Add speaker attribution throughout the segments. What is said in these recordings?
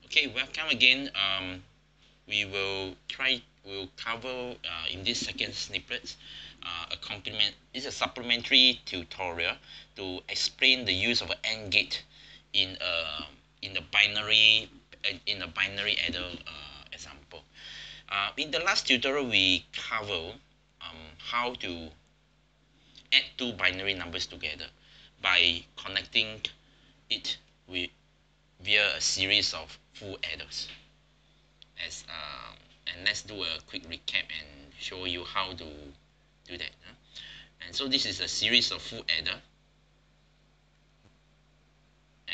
Speaker 1: Okay, welcome again. We'll cover in this second snippet it's a supplementary tutorial to explain the use of an AND gate in a binary adder example. In the last tutorial, we cover how to add two binary numbers together by connecting it with via a series of full adders. And let's do a quick recap and show you how to do that. And so this is a series of full adder,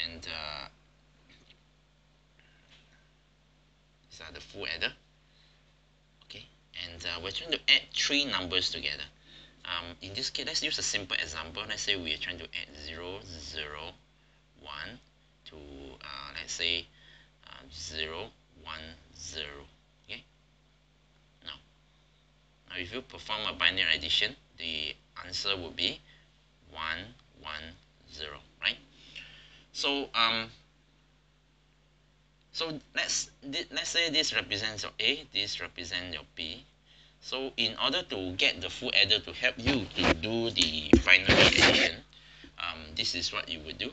Speaker 1: and these are the full adder. Okay, and we're trying to add three numbers together. In this case, let's use a simple example. Let's say we are trying to add 0, 0, 1 to let's say 0, 1, 0. Okay. Now if you perform a binary addition, the answer would be 1, 1, 0, right? So let's say this represents your A, this represents your B. So in order to get the full adder to help you to do the binary addition, this is what you would do.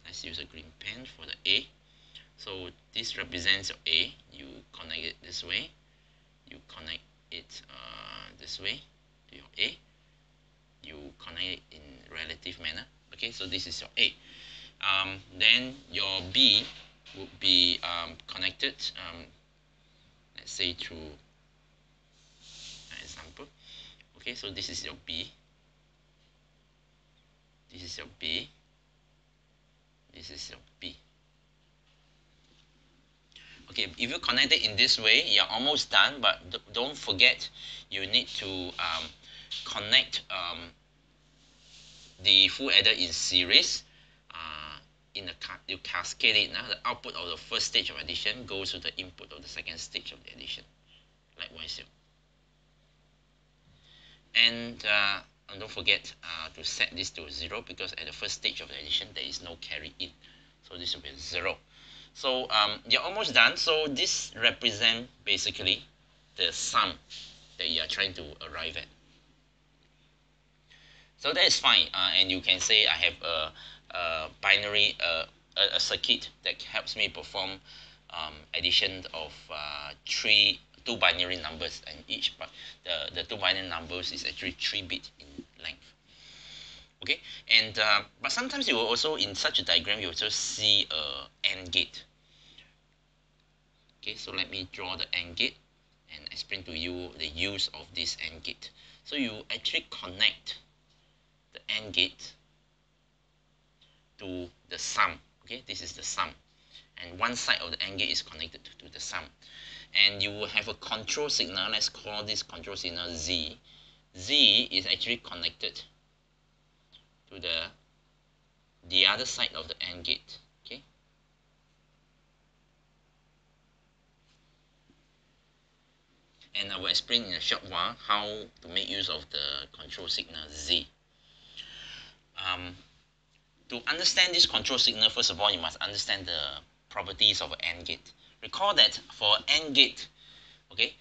Speaker 1: Let's use a green pen for the A. So this represents your A. You connect it this way. You connect it this way to your A. You connect it in relative manner. Okay, so this is your A. Then your B would be connected, let's say through an example. Okay, so this is your B. This is your B. This is your B. Okay, if you connect it in this way, you're almost done, but don't forget you need to connect the full adder in series. You cascade it. Now the output of the first stage of addition goes to the input of the second stage of the addition. Likewise here. And don't forget to set this to 0, because at the first stage of the addition there is no carry in. So this will be 0. So you're almost done. So this represents basically the sum that you are trying to arrive at. So that is fine, and you can say I have a binary a circuit that helps me perform addition of two binary numbers, and each but the two binary numbers is actually 3 bits in length. Okay, and but sometimes you will also, in such a diagram, you also see a AND gate. Okay, so let me draw the AND gate and explain to you the use of this AND gate. So you actually connect the AND gate to the sum. Okay, this is the sum, and one side of the AND gate is connected to the sum, and you will have a control signal. Let's call this control signal Z. Z is actually connected to the other side of the AND gate. Okay, and I will explain in a short while how to make use of the control signal Z. To understand this control signal, first of all, you must understand the properties of an AND gate. Recall that for an AND gate, okay,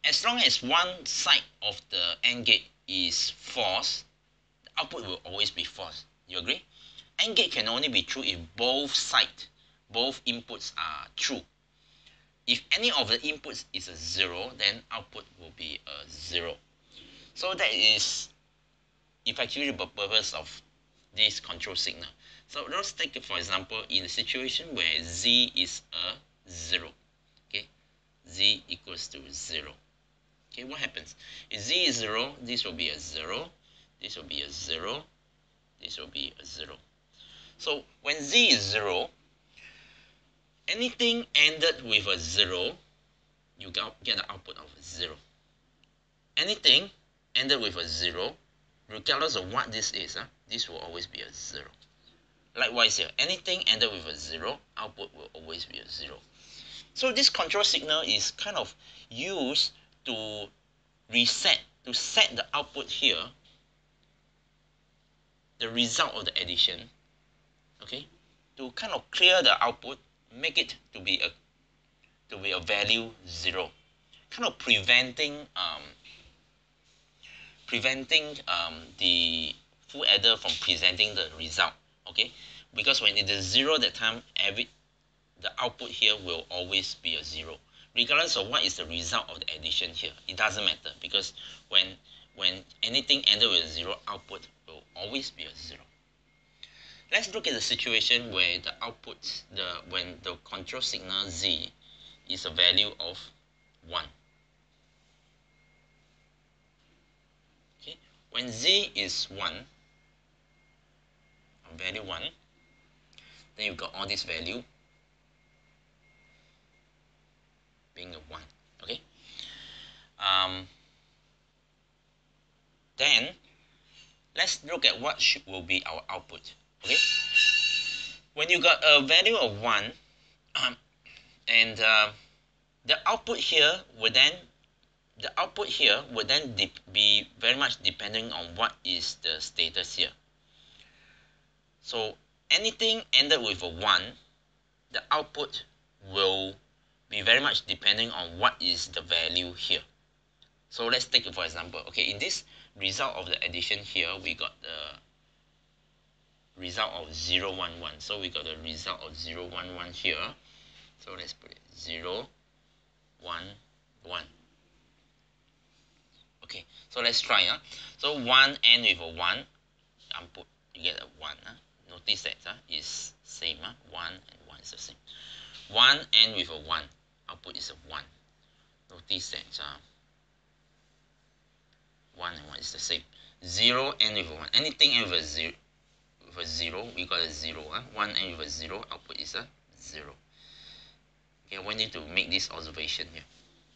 Speaker 1: as long as one side of the AND gate is false, the output will always be false. You agree? AND gate can only be true if both inputs are true. If any of the inputs is a 0, then output will be a 0. So that is effectively the purpose of this control signal. So let's take, for example, in a situation where Z is a 0. Okay, Z equals to 0. Okay, what happens? If Z is 0, this will be a 0, this will be a 0, this will be a 0. So when Z is 0, anything ended with a 0, you get the output of a 0. Anything ended with a 0, regardless of what this is, this will always be a 0. Likewise here, anything ended with a 0, output will always be a 0. So this control signal is kind of used to set the output here, the result of the addition, okay, to kind of clear the output, make it to be a value 0, kind of preventing the full adder from presenting the result. Okay, because when it is 0 that time, the output here will always be a 0, regardless of what is the result of the addition here. It doesn't matter, because when anything ended with a 0, output will always be a 0. Let's look at the situation where the output, when the control signal Z is a value of 1. Okay, when Z is 1, value 1, then you've got all this value being a 1. Okay, then let's look at what will be our output. Okay, when you got a value of 1, and the output here would then be very much depending on what is the status here. So anything ended with a 1, the output will be very much depending on what is the value here. So let's take it for example. Okay, in this result of the addition here, we got the result of 0, 1, 1. So we got the result of 0, 1, 1 here. So let's put it 0, 1, 1. Okay, so let's try. So 1 end with a 1, output you get a 1. Notice that is same. 1 and 1 is the same. 1 end with a 1, output is a 1. Notice that 1 and 1 is the same. 0 end with a 1. Anything end with a 0, we got a 0. 1 end with a 0, output is a 0. Okay, I want you to make this observation here.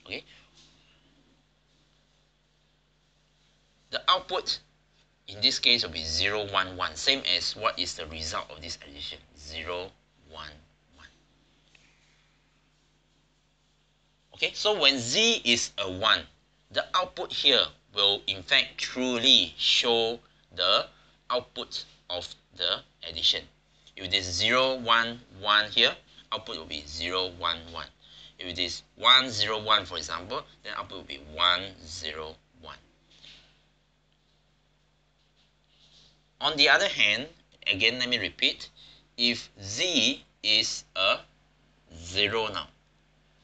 Speaker 1: Okay, the output in this case will be 0, 1, 1, same as what is the result of this addition, 0, 1, 1. Okay, so when Z is a 1, the output here will in fact truly show the output of the addition. If it is 0, 1, 1 here, output will be 0, 1, 1. If it is 1, 0, 1, for example, then output will be 1, 0, 1. On the other hand, again, let me repeat, if Z is a 0 now,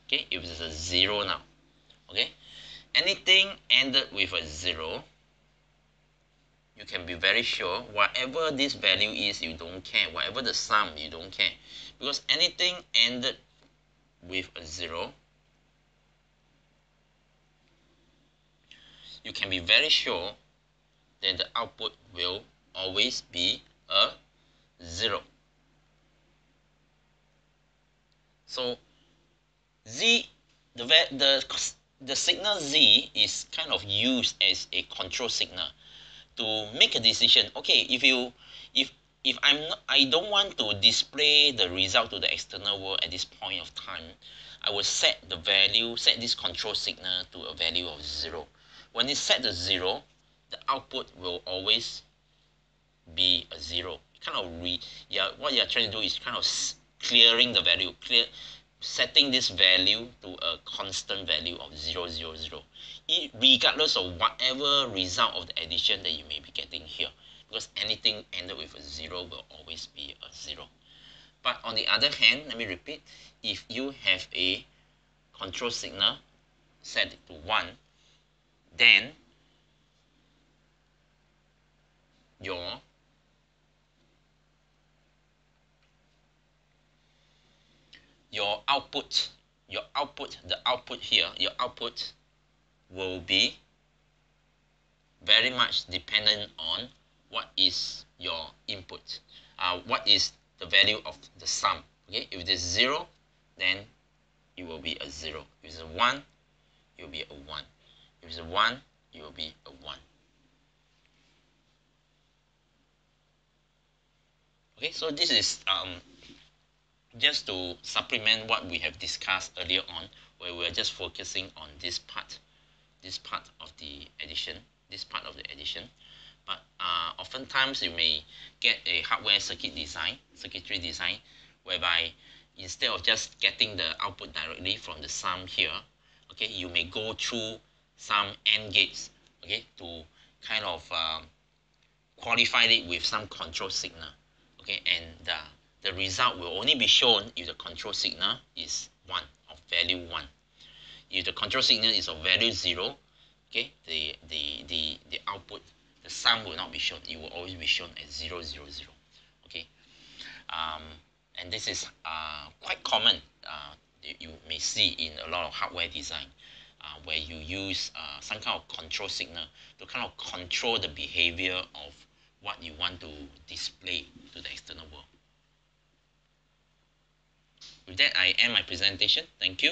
Speaker 1: okay, if it's a 0 now, okay, anything ended with a 0, you can be very sure whatever this value is, you don't care. Whatever the sum, you don't care. Because anything ended with a 0, you can be very sure that the output will always be a 0. So Z, the signal Z is kind of used as a control signal to make a decision. Okay, if I don't want to display the result to the external world at this point of time, I will set this control signal to a value of 0. When it's set to 0, the output will always be a 0. What you're trying to do is kind of clearing the value, setting this value to a constant value of 0, 0, 0, regardless of whatever result of the addition that you may be getting here, because anything ended with a 0 will always be a 0. But on the other hand, let me repeat, if you have a control signal set to 1, then your output will be very much dependent on what is your input, what is the value of the sum. Okay, if it is 0, then it will be a 0. If it's a 1, it will be a 1. If it's a 1, it will be a 1. Okay, so this is just to supplement what we have discussed earlier on, where we're just focusing on this part of the addition, But oftentimes you may get a hardware circuitry design, whereby instead of just getting the output directly from the sum here, okay, you may go through some AND gates, okay, to kind of qualify it with some control signal, okay, and the result will only be shown if the control signal is 1, of value 1. If the control signal is of value 0, okay, the output, the sum will not be shown. It will always be shown as 0, 0, 0. Okay, and this is quite common. You may see in a lot of hardware design, where you use some kind of control signal to kind of control the behavior of what you want to display to the external world. With that, I end my presentation. Thank you.